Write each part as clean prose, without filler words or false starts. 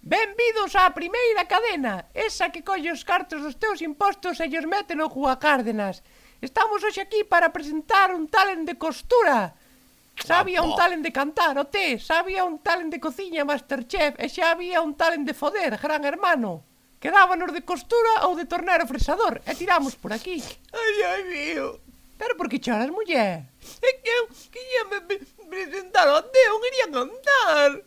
Benvidos á primeira cadena, esa que colle os cartos dos teus impostos e llos mete no Juan Cárdenas. Estamos hoxe aquí para presentar un talent de costura. Xa había un talent de cantar, o té, xa había un talent de cociña, Masterchef, e xa había un talent de foder, Gran Hermano. Quedábanos de costura ou de tornero fresador, e tiramos por aquí. Ai, mío. Pero por que choras, muller? É que eu quería me presentar ao teo, quería cantar.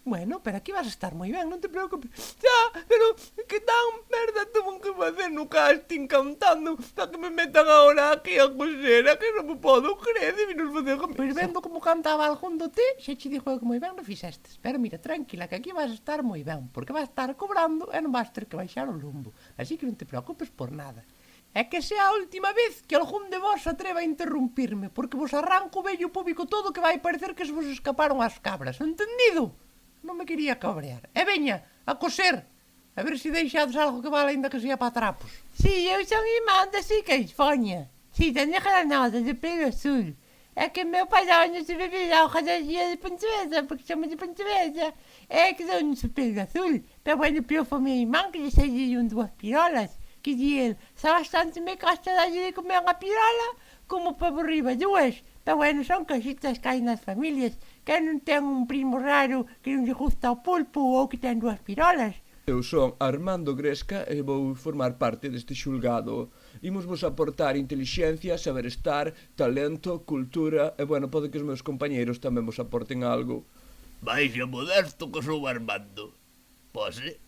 Bueno, pero aquí vas a estar moi ben, non te preocupes. Xa, pero que tan merda tuvo que facer no casting cantando para que me metan agora aquí a cosera, que non me podo creer de vinos facer... Pois vendo como cantaba algún do té, xa che dixo que moi ben lo fixestes. Pero mira, tranquila, que aquí vas a estar moi ben, porque vas a estar cobrando e non vas ter que baixar o lumbo. Así que non te preocupes por nada. É que sea a última vez que algún de vos se atreva a interrumpirme, porque vos arranco o vello público todo que vai parecer que se vos escaparon as cabras, entendido? Non me quería cabrear. E veña, a coser. A ver se deixades algo que vale ainda que sea para trapos. Sí, eu son irmán da Caifoña. Sí, teño granadas de pelo azul. É que meu pai dá-nos de beber a hoja da guía de Pontevedra, porque somos de Pontevedra. É que dá-nos o pelo azul. Pero bueno, pero foi meu irmán que lle saíron duas pirolas. Que di el, xa bastante me casta dalle de comer unha pirola, como para por riba duas. Pero bueno, son casitas que hai nas familias. Que non ten un primo raro que non lle gusta o pulpo ou que ten dúas pirolas. Eu son Armando Gresca e vou formar parte deste xulgado. Imos vos aportar intelixencia, saber estar, talento, cultura e, bueno, pode que os meus compañeiros tamén vos aporten algo. Baixa modesto que sou Armando. Pose.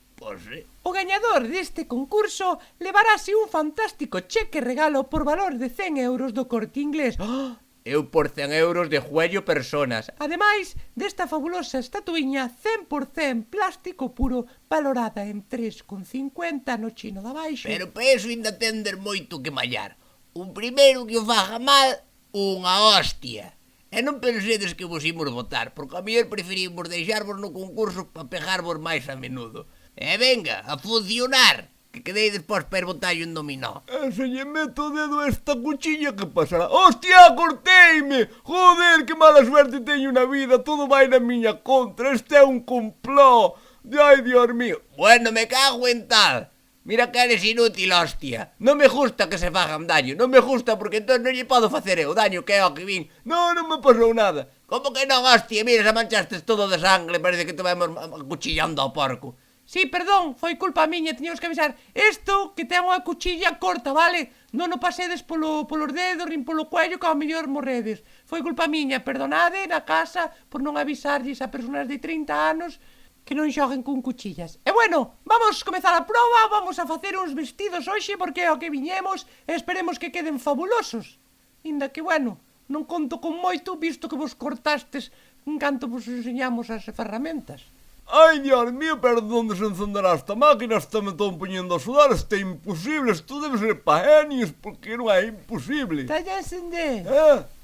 O gañador deste concurso levarase un fantástico cheque regalo por valor de 100 euros do Corte Inglés. ¡Oh! Eu por 100 euros de juello personas. Ademais desta fabulosa estatuiña 100% plástico puro valorada en 3,50 no chino da baixo. Pero para iso ainda tender moito que mallar. Un primeiro que o faga mal, unha hostia. E non pensedes que vos imos votar, porque a mellor preferimos deixarvos no concurso para pegarvos máis a menudo. E venga, a funcionar, que quedei despois para ir botallo en dominó. Se lle meto o dedo a esta cuchilla, que pasará? Hostia, corteime! Joder, que mala suerte teño na vida, todo vai na miña contra, este é un complot. Ai, Dios mío. Bueno, me cago en tal. Mira que eres inútil, hostia. Non me gusta que se fagan daño, non me gusta porque entón non lle podo facer eu daño, que é o que vin. Non me pasou nada. Como que non, hostia? Mira, se manchastes todo de sangre, parece que te vamos acuchillando ao porco. Sí, perdón, foi culpa miña, teníamos que avisar. Isto que ten unha cuchilla corta, vale? Non o pasedes polos dedos, nin polo cuello, que ao mellor morredes. Foi culpa miña, perdonade na casa por non avisarlles a persoas de 30 anos que non xoguen con cuchillas. E bueno, vamos comezar a proba, vamos a facer uns vestidos hoxe porque é o que viñemos e esperemos que queden fabulosos. Inda que, bueno, non conto con moito visto que vos cortastes en canto vos enseñamos as ferramentas. Ai, Dios mío, pero onde se encenderá esta máquina? Esta me estou poñendo a sudar, isto é imposible, isto debe ser pa genios, porque non é imposible. Está a encender.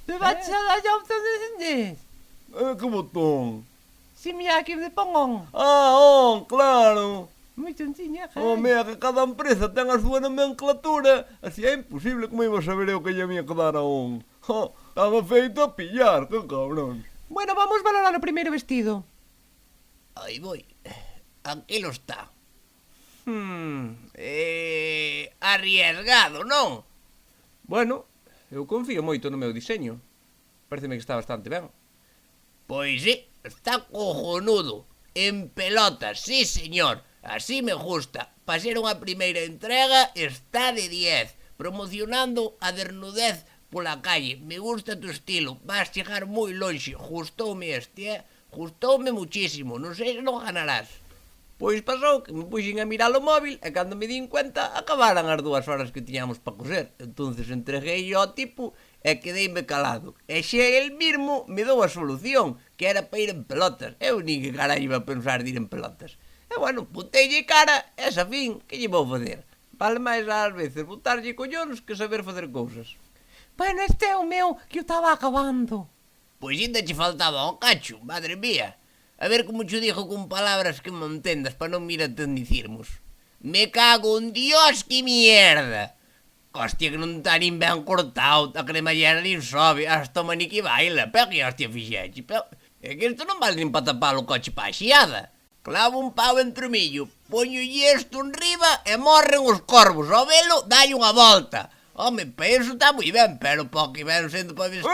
Me vai a dar a opción de encender. Que botón? Si, mira, aquí me pon on. On, claro. Moi tontiña, mira, que cada empresa ten a súa nomenclatura, así é imposible, como iba a saber eu que lle mía que dar a on. Estaba feito a pillar, que cabrón. Bueno, vamos valorar o primeiro vestido. Aí voy. Aquilo está. Arriesgado, non? Bueno, eu confío moito no meu diseño. Pareceme que está bastante ben. Pois sí, está cojonudo. En pelotas, sí señor. Así me gusta. Para ser unha primeira entrega está de 10. Promocionando a desnudez pola calle. Me gusta tu estilo. Vas chegar moi lonxe. Gustoume este, Gustoume muchísimo, non sei se non ganarás. Pois pasou que me puxen a mirar o móvil e cando me din cuenta acabaran as 2 horas que tiñamos para coser. Entonces entreguei ao tipo e quedeime calado. E xe el mismo me dou a solución, que era para ir en pelotas. Eu nin que cara iba a pensar de ir en pelotas. E bueno, boteille cara, esa fin, que lle vou fazer? Vale máis ás veces botarlle collóns que saber facer cousas. Bueno, este é o meu que eu estaba acabando. Pois ainda che faltaba un cacho, madre mía. A ver como che dixo con palabras que me entendas para non mirarte en dicirmos. Me cago en Dios, que mierda. Hostia, que non está nin ben cortado, a cremallera nin sobe, hasta o maniquí baila. Pero que hostia fixeche, pero... É que isto non vale nin para tapar o coche pa xiada. clavo un pau entre o millo, poñolle isto enriba e morren os corvos. Ao velo, dai unha volta. Home, para iso está moi ben, pero para o que ven sendo para vestir...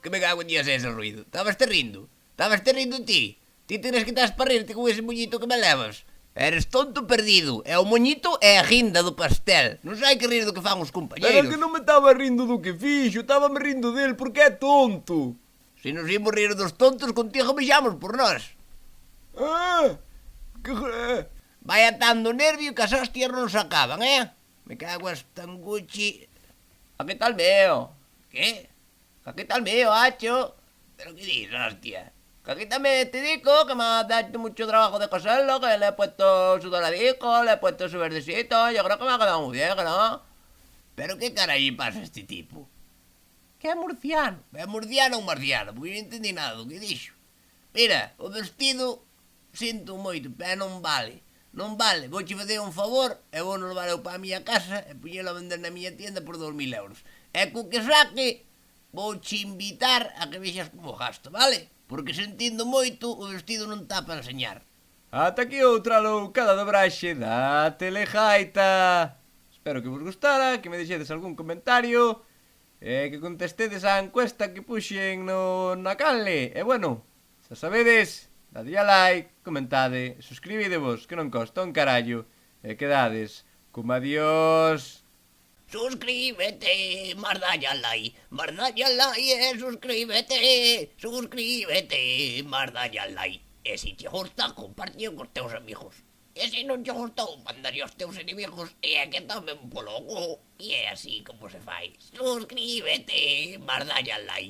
Que me cago en días ese ruido. Estabas te rindo ti. Ti tienes que estás para rirte con ese moñito que me levas. Eres tonto perdido. E o moñito é a guinda do pastel. Non sei que rir do que fan os compañeros. Pero que non me estaba rindo do que fixo, estaba me rindo del porque é tonto. Se nos imos rir dos tontos, contigo vexamos por nós. Ah, que... Vai atando o nervio que as hostias non se acaban, Me cago hasta en Gucci. ¿A qué tal veo? ¿Qué? ¿A qué tal veo, hacho? ¿Pero qué dices, hostia? Que aquí también te digo que me ha dado mucho trabajo de coserlo, que le he puesto su doradico, le he puesto su verdecito, yo creo que me ha quedado muy bien, ¿no? ¿Pero qué caray pasa a este tipo? Que é murciano. É murciano ou marciano? Porque non entendi nada do que dixo. Mira, o vestido sinto moito, pero non vale. Non vale, vouche fazer un favor e vou non levar eu para a miña casa e puñelo a vender na miña tienda por 2000 euros. E co que saque, vouche invitar a que vexas como gasto, vale? Porque sentindo moito, o vestido non está para enseñar. Ata aquí outra loucada do braxe da Telejaita. Espero que vos gustara, que me deixedes algún comentario e que contestedes á encuesta que puxen na canle. E bueno, xa sabedes, dadlle a like, comentade, suscribidevos, que non costa un carallo. E quedades como adiós. Suscríbete, mardalle al like, suscríbete, mardalle al like. E se te gusta, compartio cos teus amigos. E se non te gustou, mandaría aos teus inimigos e é que tamén polo cu. E é así como se fai. Suscríbete, mardalle al like.